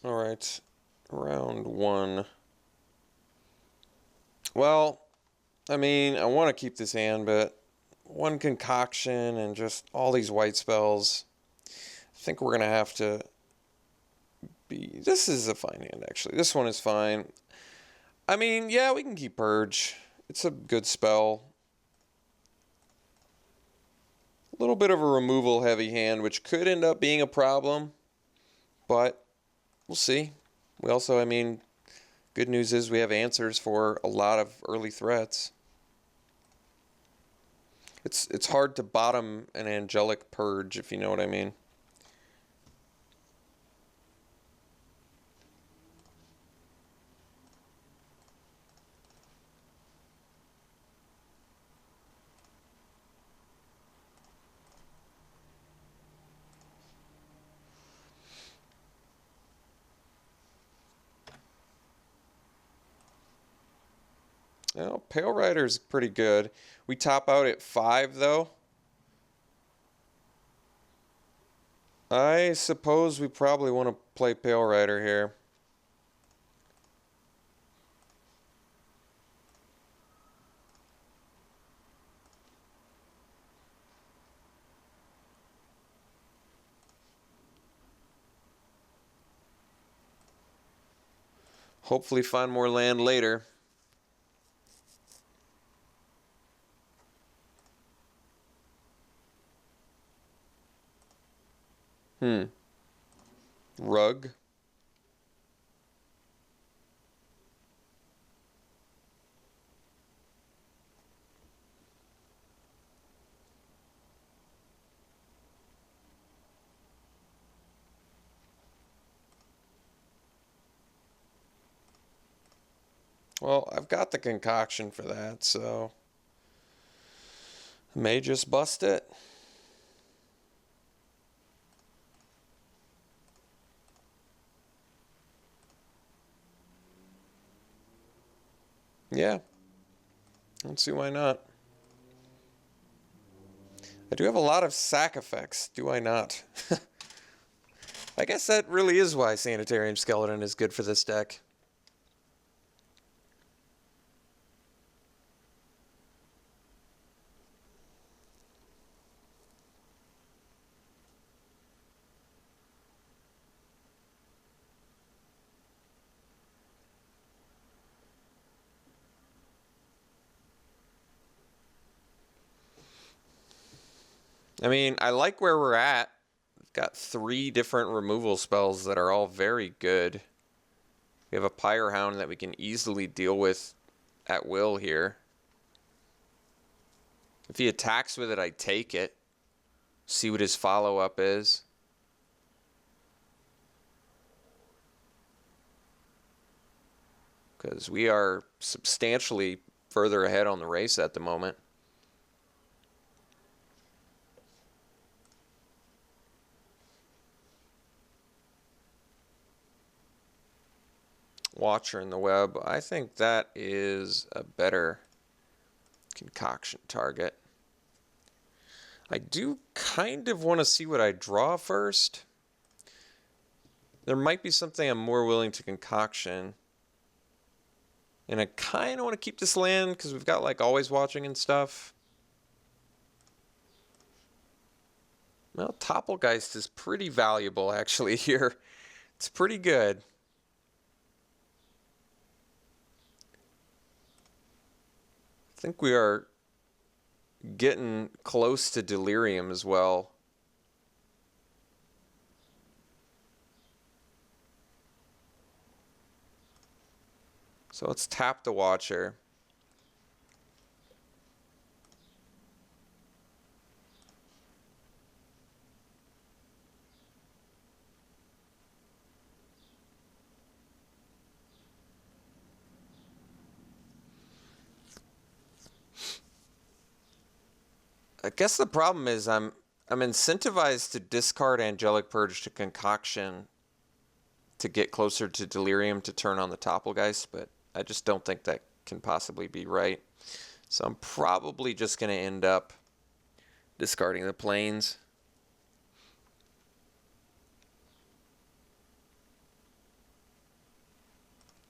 Alright, round one. Well, I mean, I want to keep this hand, but one concoction and just all these white spells. I think we're going to have to be... This is a fine hand, actually. This one is fine. I mean, yeah, we can keep Purge. It's a good spell. A little bit of a removal heavy hand, which could end up being a problem, but we'll see. We also, I mean, good news is we have answers for a lot of early threats. It's hard to bottom an angelic Purge, if you know what I mean. Well, Pale Rider's pretty good. We top out at 5, though. I suppose we probably want to play Pale Rider here. Hopefully find more land later. Rug. Well, I've got the concoction for that, so I may just bust it. Yeah. I don't see why not. I do have a lot of sack effects, do I not? I guess that really is why Sanitarium Skeleton is good for this deck. I mean, I like where we're at. We've got 3 different removal spells that are all very good. We have a Pyre Hound that we can easily deal with at will here. If he attacks with it, I take it. See what his follow-up is. Because we are substantially further ahead on the race at the moment. Watcher in the Web. I think that is a better concoction target. I do kind of want to see what I draw first. There might be something I'm more willing to concoction. And I kind of want to keep this land because we've got like Always Watching and stuff. Well, Topplegeist is pretty valuable actually here. It's pretty good. I think we are getting close to delirium as well. So let's tap the Watcher. I guess the problem is I'm incentivized to discard Angelic Purge to Concoction to get closer to Delirium to turn on the Topplegeist, but I just don't think that can possibly be right. So I'm probably just going to end up discarding the Plains.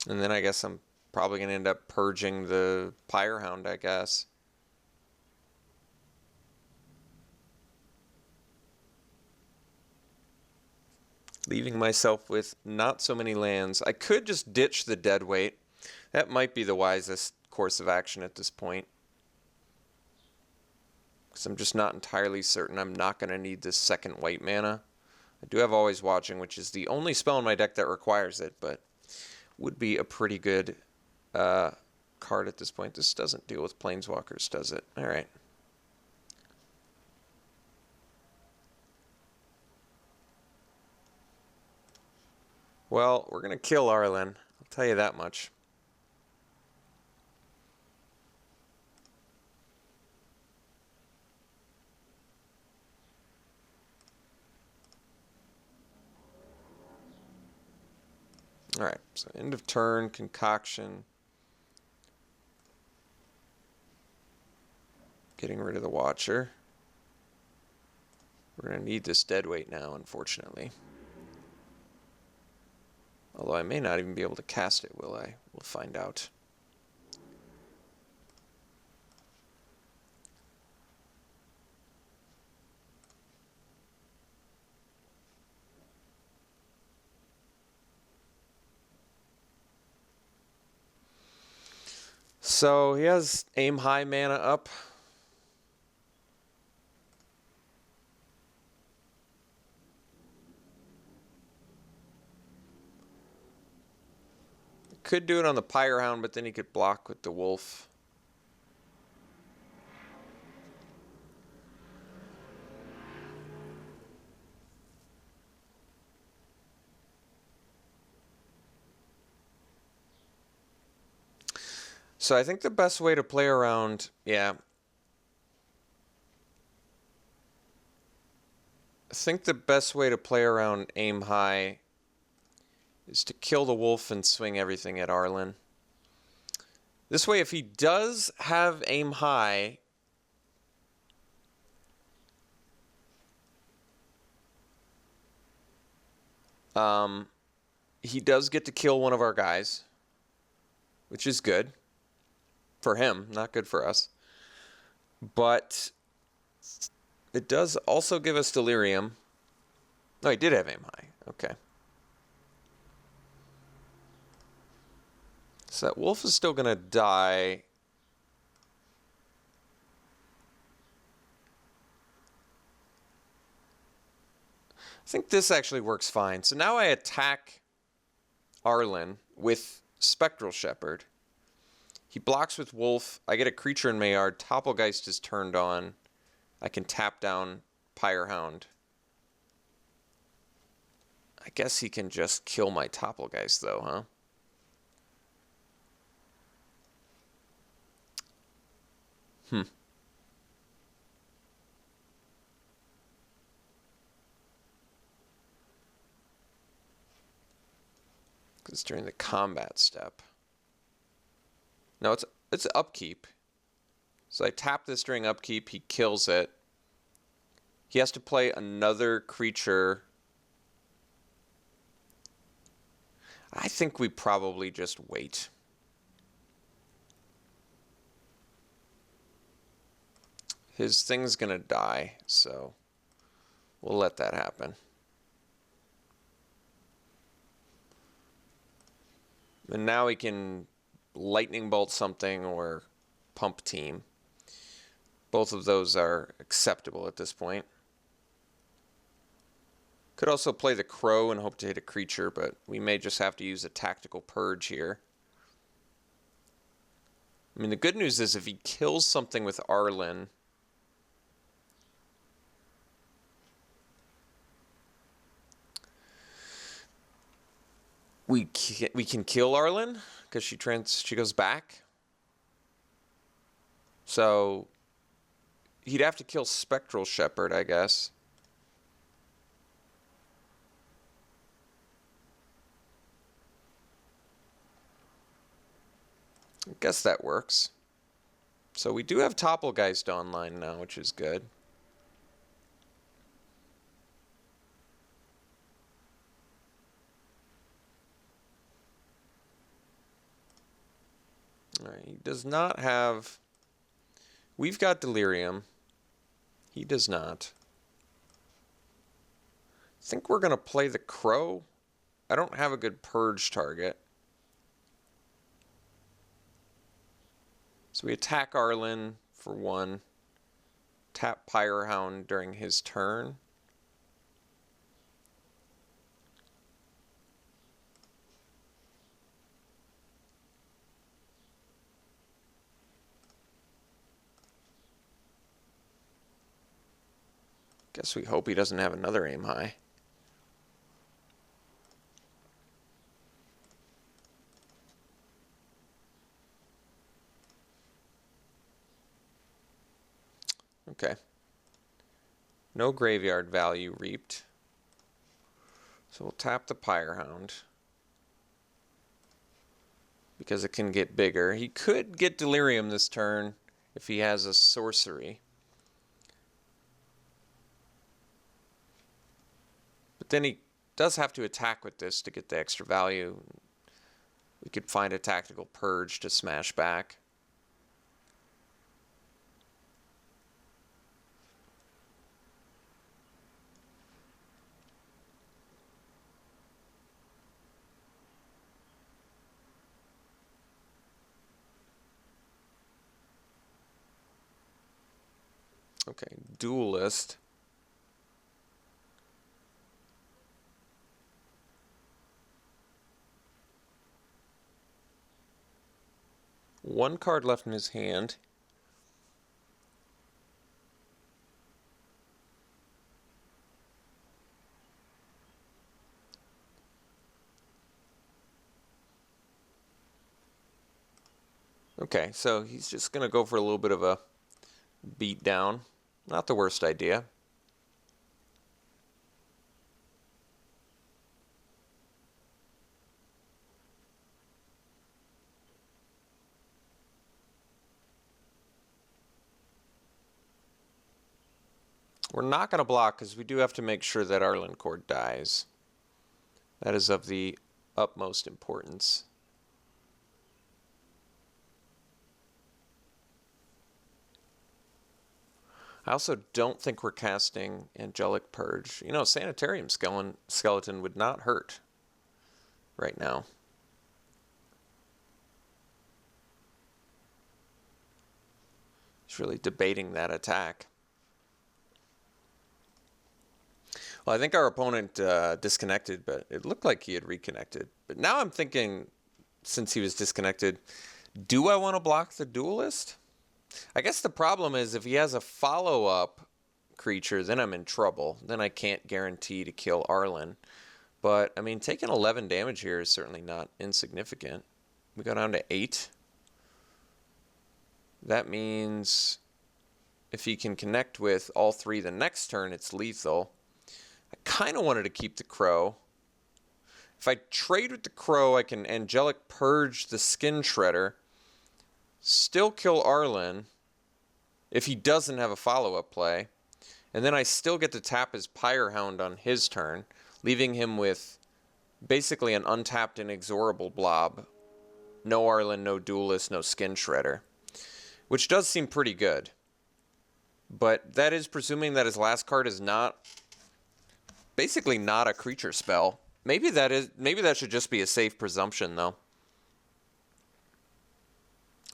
And then I guess I'm probably going to end up purging the Pyrehound, I guess. Leaving myself with not so many lands. I could just ditch the Deadweight. That might be the wisest course of action at this point. Because I'm just not entirely certain I'm not going to need this second white mana. I do have Always Watching, which is the only spell in my deck that requires it, but would be a pretty good card at this point. This doesn't deal with Planeswalkers, does it? All right. Well, we're going to kill Arlen. I'll tell you that much. All right, so end of turn, concoction. Getting rid of the Watcher. We're going to need this Deadweight now, unfortunately. Although I may not even be able to cast it, will I? We'll find out. So he has Aim High mana up. Could do it on the Pyrehound, but then he could block with the Wolf. So I think the best way to play around, yeah. I think the best way to play around Aim High is to kill the Wolf and swing everything at Arlen. This way, if he does have Aim High, he does get to kill one of our guys, which is good for him, not good for us. But it does also give us delirium. No, he did have Aim High. Okay. So that Wolf is still going to die. I think this actually works fine. So now I attack Arlen with Spectral Shepherd. He blocks with Wolf. I get a creature in my yard. Topplegeist is turned on. I can tap down Pyrehound. I guess he can just kill my Topplegeist though, huh? Because during the combat step. No, it's upkeep. So I tap this during upkeep, he kills it. He has to play another creature. I think we probably just wait. His thing's gonna die, so we'll let that happen. And now he can lightning bolt something or pump team. Both of those are acceptable at this point. Could also play the Crow and hope to hit a creature, but we may just have to use a tactical purge here. I mean, the good news is if he kills something with Arlen, we can kill Arlen because she goes back. So he'd have to kill Spectral Shepherd, I guess. I guess that works. So we do have Topplegeist online now, which is good. All right, he does not have... We've got delirium. He does not. I think we're going to play the crow. I don't have a good purge target. So we attack Arlen for 1. Tap Pyrehound during his turn. Guess we hope he doesn't have another aim high. Okay. No graveyard value reaped. So we'll tap the Pyrehound. Because it can get bigger. He could get delirium this turn if he has a sorcery. But then he does have to attack with this to get the extra value. We could find a tactical purge to smash back. Okay, duelist. One card left in his hand. Okay, so he's just going to go for a little bit of a beat down. Not the worst idea. We're not going to block because we do have to make sure that Arlen Cord dies. That is of the utmost importance. I also don't think we're casting Angelic Purge. You know, Sanitarium Skeleton would not hurt right now. He's really debating that attack. Well, I think our opponent disconnected, but it looked like he had reconnected. But now I'm thinking, since he was disconnected, do I want to block the duelist? I guess the problem is if he has a follow-up creature, then I'm in trouble. Then I can't guarantee to kill Arlen. But, I mean, taking 11 damage here is certainly not insignificant. We go down to 8. That means if he can connect with all 3 the next turn, it's lethal. I kind of wanted to keep the crow. If I trade with the crow, I can Angelic Purge the Skin Shredder. Still kill Arlen if he doesn't have a follow-up play. And then I still get to tap his Pyrehound on his turn, leaving him with basically an untapped inexorable blob. No Arlen, no Duelist, no Skin Shredder. Which does seem pretty good. But that is presuming that his last card is not... basically not a creature spell. Maybe that should just be a safe presumption, though.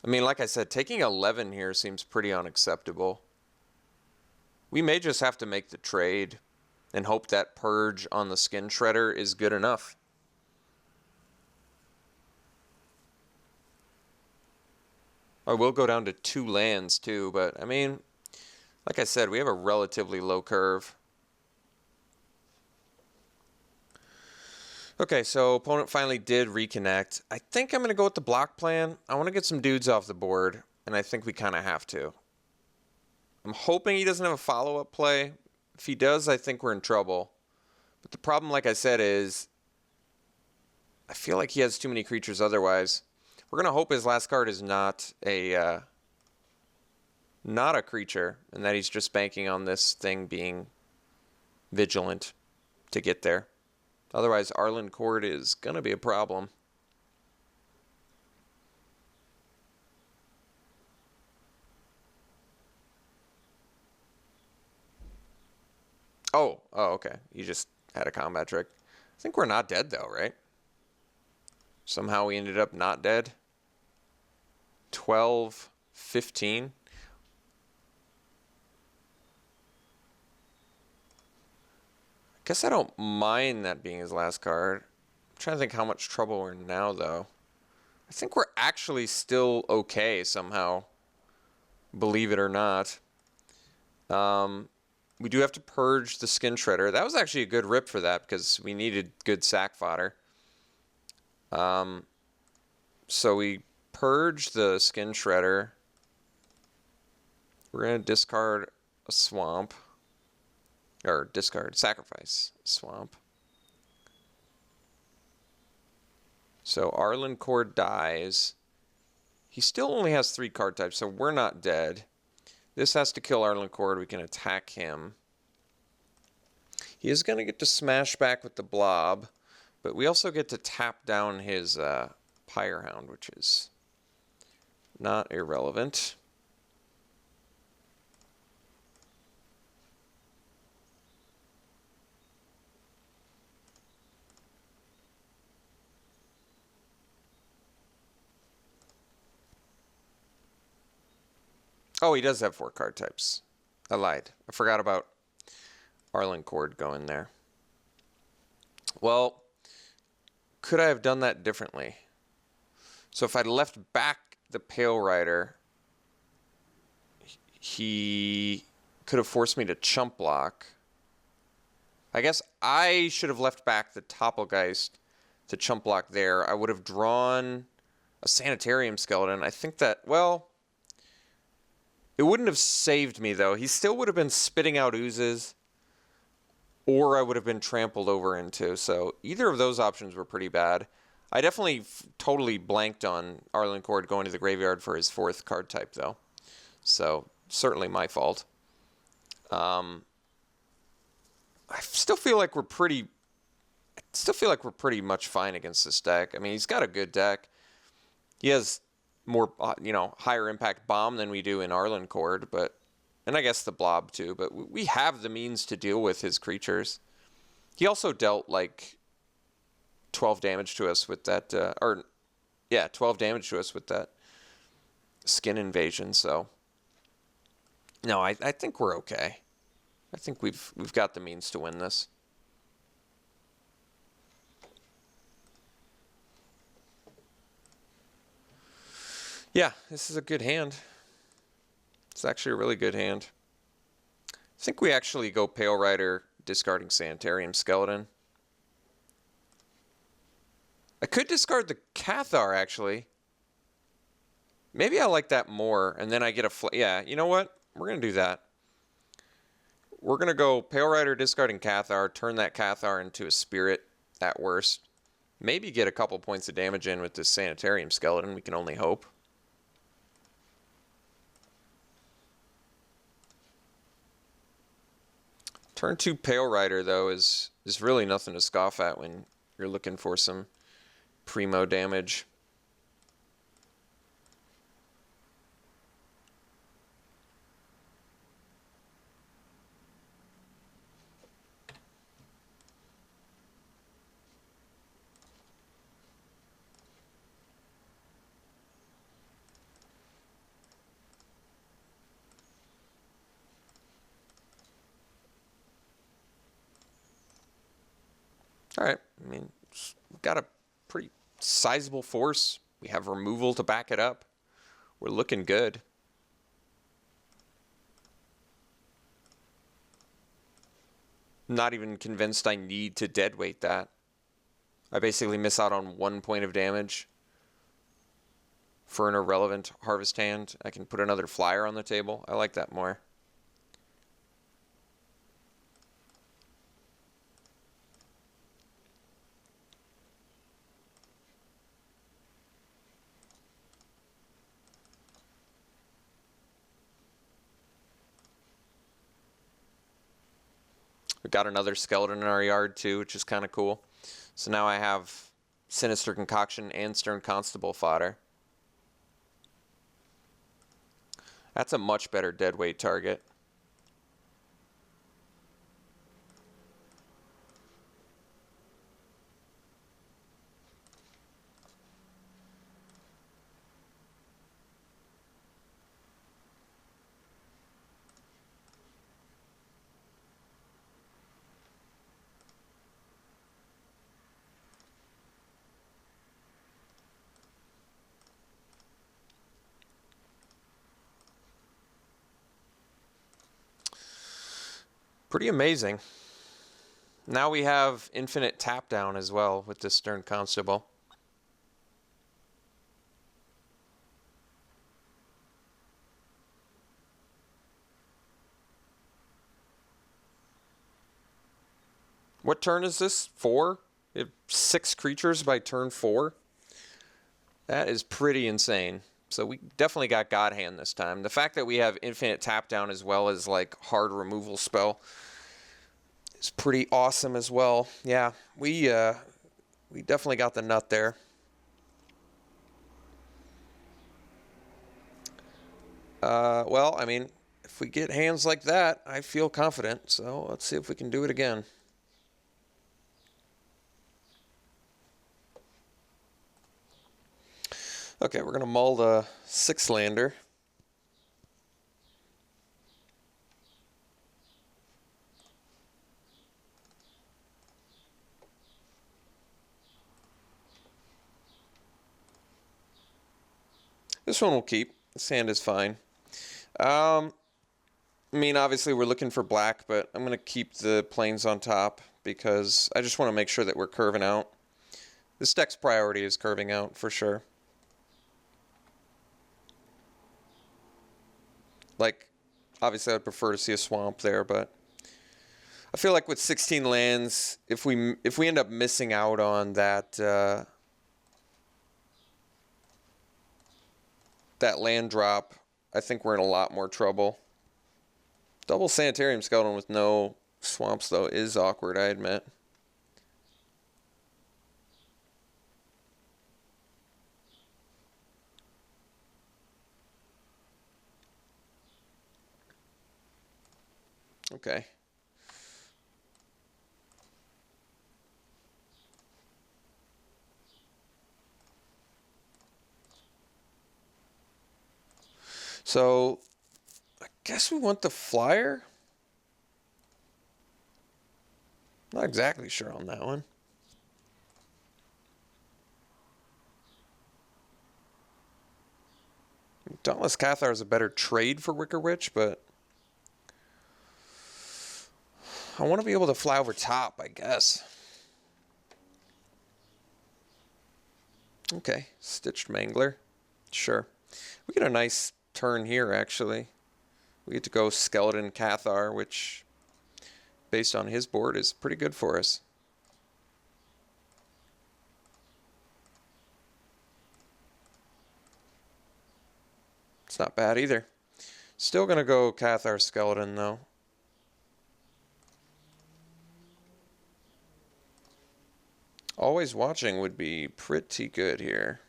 I mean, like I said, taking 11 here seems pretty unacceptable. We may just have to make the trade and hope that Purge on the Skin Shredder is good enough. I will go down to 2 lands, too, but, I mean, like I said, we have a relatively low curve. Okay, so opponent finally did reconnect. I think I'm going to go with the block plan. I want to get some dudes off the board, and I think we kind of have to. I'm hoping he doesn't have a follow-up play. If he does, I think we're in trouble. But the problem, like I said, is I feel like he has too many creatures otherwise. We're going to hope his last card is not a creature, and that he's just banking on this thing being vigilant to get there. Otherwise, Arlen Cord is going to be a problem. Oh, okay. You just had a combat trick. I think we're not dead though, right? Somehow we ended up not dead. 12, 15. Guess I don't mind that being his last card. I'm trying to think how much trouble we're in now, though. I think we're actually still okay somehow, believe it or not. We do have to purge the skin shredder. That was actually a good rip for that because we needed good sack fodder. So we purge the skin shredder. We're going to discard a swamp. Or discard, sacrifice swamp. So Arlen Cord dies. He still only has 3 card types, so we're not dead. This has to kill Arlen Cord. We can attack him. He is going to get to smash back with the blob, but we also get to tap down his Pyrehound, which is not irrelevant. Oh, he does have 4 card types. I lied. I forgot about Arlen Cord going there. Well, could I have done that differently? So if I'd left back the Pale Rider, he could have forced me to chump block. I guess I should have left back the Toppelgeist to chump block there. I would have drawn a Sanitarium Skeleton. I think that, well, it wouldn't have saved me, though. He still would have been spitting out oozes, or I would have been trampled over into. So either of those options were pretty bad. I definitely totally blanked on Arlen Cord going to the graveyard for his 4th card type, though. So certainly my fault. I still feel like we're pretty much fine against this deck. I mean, he's got a good deck. He has more, higher impact bomb than we do in Arlen Cord, and I guess the blob too, but we have the means to deal with his creatures. He also dealt like 12 damage to us with that, 12 damage to us with that skin invasion, so no, I think we're okay. I think we've got the means to win this. Yeah, this is a good hand. It's actually a really good hand. I think we actually go Pale Rider, discarding Sanitarium Skeleton. I could discard the Cathar, actually. Maybe I like that more, and then I get a... yeah, you know what? We're going to do that. We're going to go Pale Rider, discarding Cathar, turn that Cathar into a Spirit at worst. Maybe get a couple points of damage in with this Sanitarium Skeleton. We can only hope. Turn 2 Pale Rider, though, is really nothing to scoff at when you're looking for some primo damage. All right, I mean, we've got a pretty sizable force. We have removal to back it up. We're looking good. Not even convinced I need to deadweight that. I basically miss out on 1 point of damage for an irrelevant harvest hand. I can put another flyer on the table. I like that more. We've got another skeleton in our yard too, which is kind of cool. So now I have Sinister Concoction and Stern Constable fodder. That's a much better deadweight target. Pretty amazing. Now we have infinite tap down as well with this Stern Constable. What turn is this? 4? We have 6 creatures by turn 4? That is pretty insane. So we definitely got God Hand this time. The fact that we have infinite tap down as well as like hard removal spell is pretty awesome as well. Yeah, we definitely got the nut there. Well, I mean, if we get hands like that, I feel confident. So let's see if we can do it again. Okay, we're going to mull the 6-lander. This one will keep. This hand is fine. I mean, obviously we're looking for black, but I'm going to keep the plains on top because I just want to make sure that we're curving out. This deck's priority is curving out for sure. Like, obviously I'd prefer to see a swamp there, but I feel like with 16 lands, if we end up missing out on that that land drop, I think we're in a lot more trouble. Double Sanitarium Skeleton with no swamps, though, is awkward, I admit. Okay. So, I guess we want the flyer? Not exactly sure on that one. Dauntless Cathar is a better trade for Wicker Witch, but I want to be able to fly over top, I guess. Okay, Stitched Mangler. Sure. We get a nice turn here, actually. We get to go Skeleton Cathar, which, based on his board, is pretty good for us. It's not bad either. Still going to go Cathar Skeleton, though. Always Watching would be pretty good here.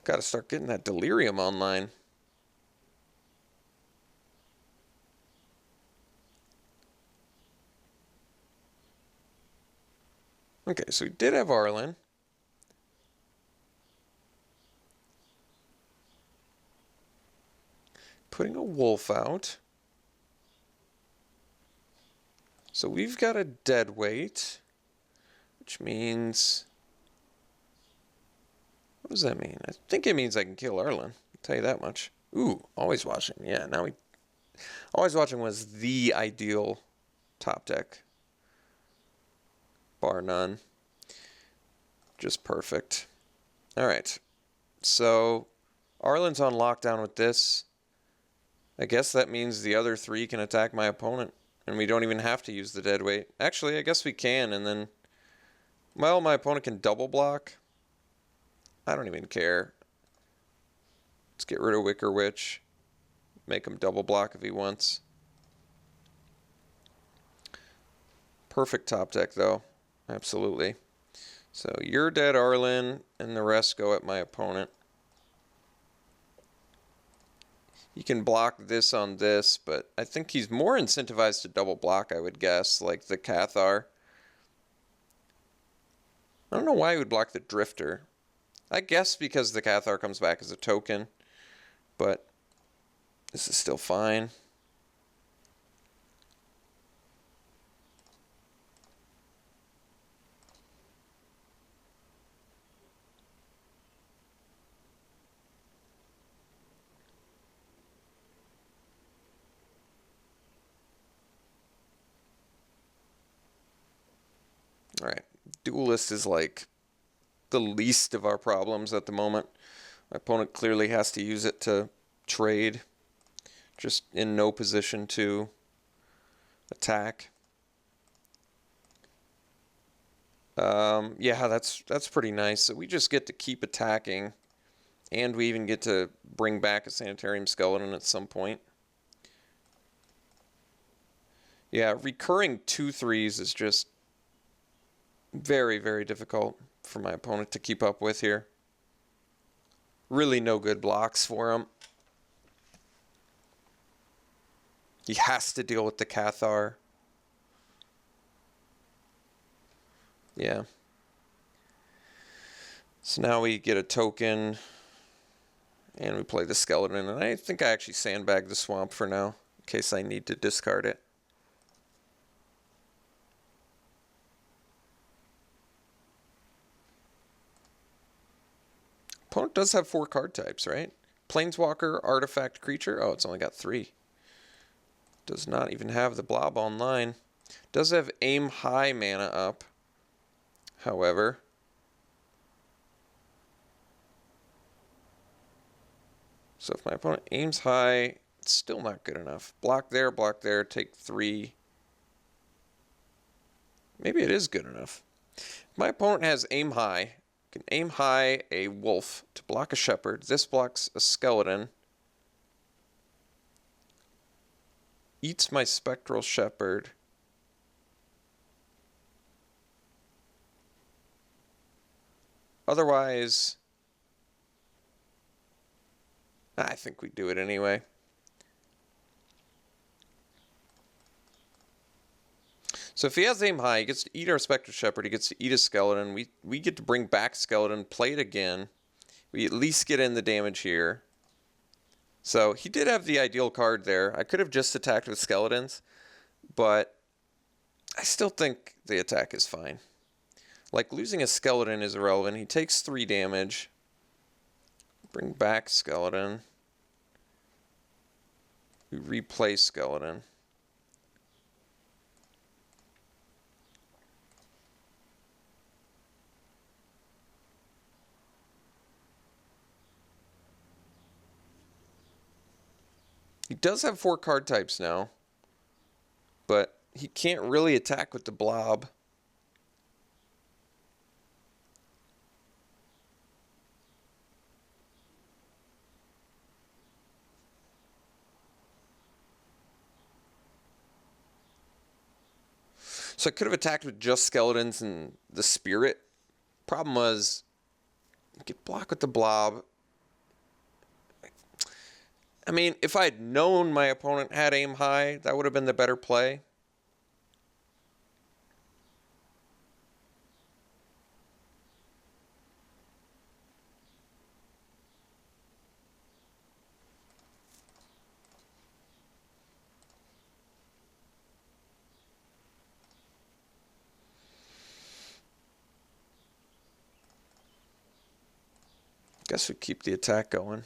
Got to start getting that delirium online. Okay, so we did have Arlen. Putting a wolf out. So we've got a dead weight, which means... What does that mean? I think it means I can kill Arlen. I'll tell you that much. Ooh, Always Watching. Yeah, now we... Always Watching was the ideal top deck. Bar none. Just perfect. Alright. So, Arlen's on lockdown with this. I guess that means the other 3 can attack my opponent. And we don't even have to use the dead weight. Actually, I guess we can, and then... Well, my opponent can double block. I don't even care. Let's get rid of Wicker Witch. Make him double block if he wants. Perfect top deck, though. Absolutely. So you're dead, Arlen, and the rest go at my opponent. You can block this on this, but I think he's more incentivized to double block, I would guess, like the Cathar. I don't know why he would block the Drifter. I guess because the Cathar comes back as a token, but This is still fine. All right, Duelist is like the least of our problems at the moment. My opponent clearly has to use it to trade. Just in no position to attack. Yeah, that's pretty nice. So we just get to keep attacking, and we even get to bring back a Sanitarium Skeleton at some point. Yeah, recurring 2/3s is just very, very difficult for my opponent to keep up with here. Really no good blocks for him. He has to deal with the Cathar. Yeah. So now we get a token, and we play the Skeleton, and I think I actually sandbag the Swamp for now, in case I need to discard it. Opponent does have 4 card types, right? Planeswalker, Artifact, Creature. Oh, it's only got 3. Does not even have the Blob online. Does have Aim High mana up, however. So if my opponent aims high, it's still not good enough. Block there, take 3. Maybe it is good enough. If my opponent has Aim High, can aim high a wolf to block a shepherd. This blocks a skeleton. Eats my spectral shepherd. Otherwise, I think we do it anyway. So if he has aim high, he gets to eat our spectral shepherd. He gets to eat a skeleton. We get to bring back skeleton, play it again. We at least get in the damage here. So he did have the ideal card there. I could have just attacked with skeletons, but I still think the attack is fine. Like, losing a skeleton is irrelevant. He takes 3 damage. Bring back skeleton. We replay skeleton. He does have 4 card types now, but he can't really attack with the blob. So I could have attacked with just skeletons and the spirit. Problem was, you get blocked with the blob. I mean, if I had known my opponent had aim high, that would have been the better play. Guess we keep the attack going.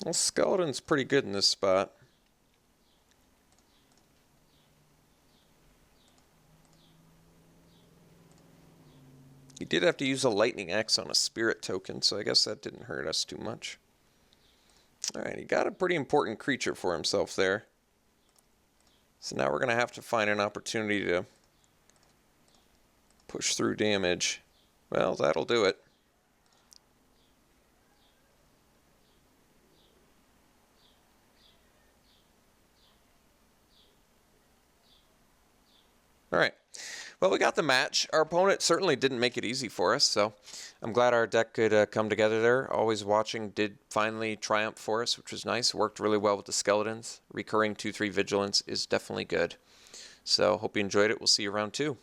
Well, skeleton's pretty good in this spot. He did have to use a lightning axe on a spirit token, so I guess that didn't hurt us too much. Alright, he got a pretty important creature for himself there. So now we're going to have to find an opportunity to push through damage. Well, that'll do it. Alright, Well, we got the match. Our opponent certainly didn't make it easy for us, so I'm glad our deck could come together there. Always Watching did finally triumph for us, which was nice. Worked really well with the skeletons. Recurring 2/3 vigilance is definitely good. So hope you enjoyed it. We'll see you round 2.